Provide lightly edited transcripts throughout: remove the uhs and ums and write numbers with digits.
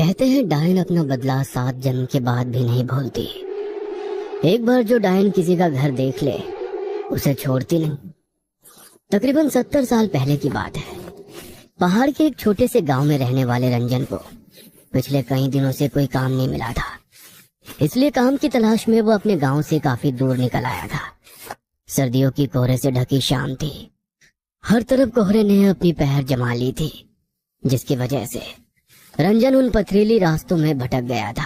कहते हैं डायन अपना बदला 7 जन्म के बाद भी नहीं भूलती। एक बार जो डायन किसी का घर देख ले उसे छोड़ती नहीं। तकरीबन 70 साल पहले की बात है। पहाड़ के एक छोटे से गांव में रहने वाले रंजन को पिछले कई दिनों से कोई काम नहीं मिला था, इसलिए काम की तलाश में वो अपने गांव से काफी दूर निकल आया था। सर्दियों की कोहरे से ढकी शाम थी। हर तरफ कोहरे ने अपनी पहर जमा ली थी, जिसकी वजह से रंजन उन पथरीली रास्तों में भटक गया था।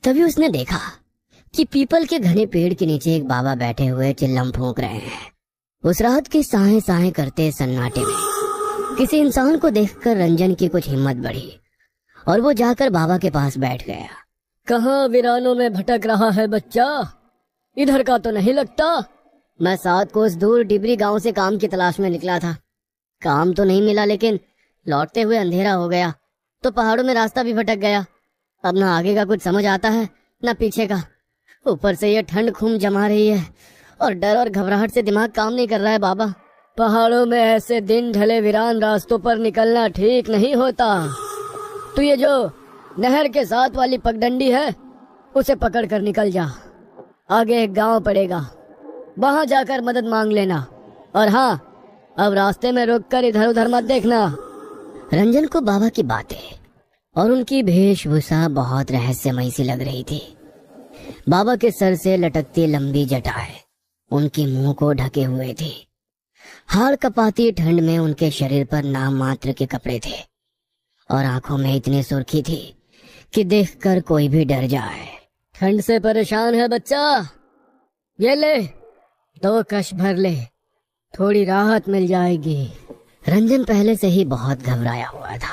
तभी उसने देखा कि पीपल के घने पेड़ के नीचे एक बाबा बैठे हुए चिल्लम फूंक रहे हैं। उस रात की साहें साहें करते सन्नाटे में किसी इंसान को देखकर रंजन की कुछ हिम्मत बढ़ी और वो जाकर बाबा के पास बैठ गया। कहाँ वीरानों में भटक रहा है बच्चा? इधर का तो नहीं लगता। मैं 7 कोस दूर डिबरी गांव से काम की तलाश में निकला था। काम तो नहीं मिला, लेकिन लौटते हुए अंधेरा हो गया तो पहाड़ों में रास्ता भी भटक गया। अब ना आगे का कुछ समझ आता है ना पीछे का। ऊपर से ये ठंड खून जमा रही है और डर और घबराहट से दिमाग काम नहीं कर रहा है बाबा। पहाड़ों में ऐसे दिन ढले वीरान रास्तों पर निकलना ठीक नहीं होता। तू ये जो नहर के साथ वाली पगडंडी है उसे पकड़ कर निकल जा। आगे एक गांव पड़ेगा, वहां जाकर मदद मांग लेना। और हाँ, अब रास्ते में रुककर इधर उधर मत देखना। रंजन को बाबा की बातें और उनकी वेशभूषा बहुत रहस्यमयी सी लग रही थी। बाबा के सर से लटकती लंबी जटाएं उनकी मुंह को ढके हुए थी। हाड़ कपाती ठंड में उनके शरीर पर नाम मात्र के कपड़े थे और आंखों में इतनी सुर्खी थी कि देखकर कोई भी डर जाए। ठंड से परेशान है बच्चा? ये ले, 2 कश भर ले, थोड़ी राहत मिल जाएगी। रंजन पहले से ही बहुत घबराया हुआ था।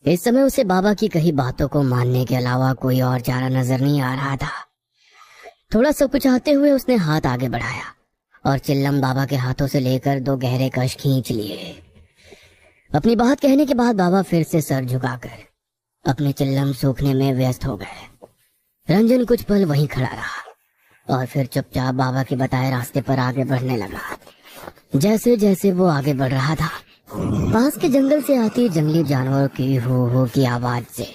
इस समय उसे बाबा की कही बातों को मानने के अलावा कोई और चारा नजर नहीं आ रहा था। थोड़ा सब कुछ आते हुए उसने हाथ आगे बढ़ाया और चिल्लम बाबा के हाथों से लेकर 2 गहरे कश खींच लिए। अपनी बात कहने के बाद बाबा फिर से सर झुकाकर अपने चिल्लम सूखने में व्यस्त हो गए। रंजन कुछ पल वहीं खड़ा रहा और फिर चुपचाप बाबा के बताए रास्ते पर आगे बढ़ने लगा। जैसे जैसे वो आगे बढ़ रहा था, पास के जंगल से आती जंगली जानवरों की हो की आवाज से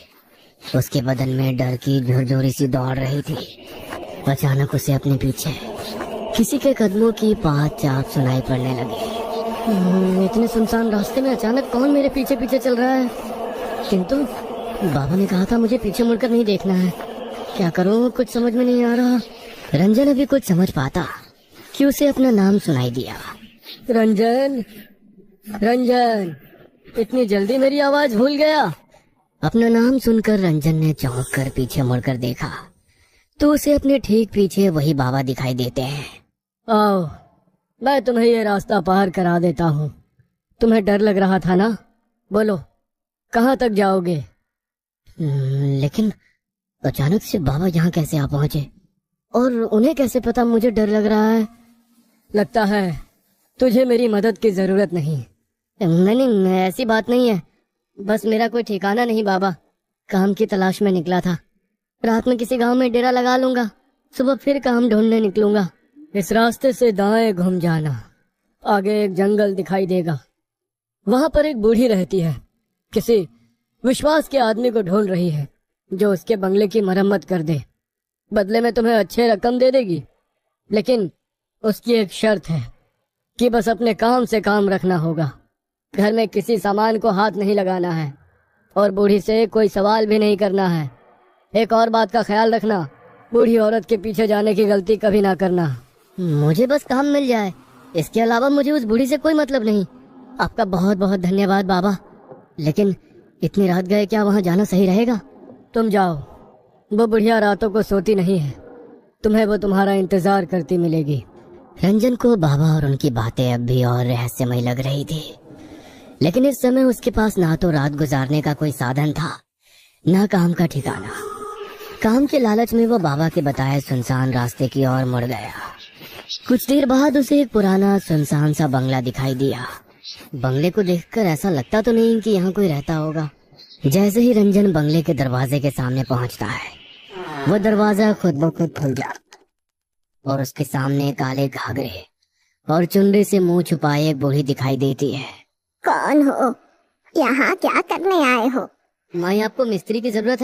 उसके बदन में डर की झुरझुरी सी दौड़ रही थी। अचानक उसे अपने पीछे किसी के कदमों की पाँच चाप सुनाई पड़ने लगी। इतने सुनसान रास्ते में अचानक कौन मेरे पीछे पीछे चल रहा है? किंतु बाबा ने कहा था मुझे पीछे मुड़कर नहीं देखना है। क्या करूं, कुछ समझ में नहीं आ रहा। रंजन अभी कुछ समझ पाता कि उसे अपना नाम सुनाई दिया। रंजन, रंजन, इतनी जल्दी मेरी आवाज भूल गया? अपना नाम सुनकर रंजन ने चौंक कर पीछे मुड़कर देखा तो उसे अपने ठीक पीछे वही बाबा दिखाई देते हैं। आओ, मैं तुम्हें ये रास्ता पार करा देता हूँ। तुम्हें डर लग रहा था ना? बोलो, कहाँ तक जाओगे? लेकिन अचानक से बाबा यहाँ कैसे आ पहुंचे और उन्हें कैसे पता मुझे डर लग रहा है? लगता है तुझे मेरी मदद की जरूरत नहीं। नहीं, ऐसी बात नहीं है। बस मेरा कोई ठिकाना नहीं बाबा। काम की तलाश में निकला था। रात में किसी गांव में डेरा लगा लूंगा, सुबह फिर काम ढूंढने निकलूंगा। इस रास्ते से दाएं घूम जाना, आगे एक जंगल दिखाई देगा। वहां पर एक बूढ़ी रहती है, किसी विश्वास के आदमी को ढूंढ रही है जो उसके बंगले की मरम्मत कर दे। बदले में तुम्हें अच्छे रकम दे देगी, लेकिन उसकी एक शर्त है कि बस अपने काम से काम रखना होगा। घर में किसी सामान को हाथ नहीं लगाना है और बूढ़ी से कोई सवाल भी नहीं करना है। एक और बात का ख्याल रखना, बूढ़ी औरत के पीछे जाने की गलती कभी ना करना। मुझे बस काम मिल जाए, इसके अलावा मुझे उस बूढ़ी से कोई मतलब नहीं। आपका बहुत बहुत धन्यवाद बाबा। लेकिन इतनी रात गए, क्या वहाँ जाना सही रहेगा? तुम जाओ, वो बुढ़िया रातों को सोती नहीं है। तुम्हें वो तुम्हारा इंतजार करती मिलेगी। रंजन को बाबा और उनकी बातें अब भी और रहस्यमय लग रही थी, लेकिन इस समय उसके पास ना तो रात गुजारने का कोई साधन था, ना काम का ठिकाना। काम के लालच में वो बाबा के बताए सुनसान रास्ते की ओर मुड़ गया। कुछ देर बाद उसे एक पुराना सुनसान सा बंगला दिखाई दिया। बंगले को देखकर ऐसा लगता तो नहीं कि यहाँ कोई रहता होगा। जैसे ही रंजन बंगले के दरवाजे के सामने पहुंचता है, वो दरवाजा खुद ब खुद खुल जाता और उसके सामने काले घाघरे और चुनरी से मुंह छुपाए एक बूढ़ी दिखाई देती है। कौन हो? यहाँ क्या करने आए हो? माई आपको मिस्त्री की जरूरत है?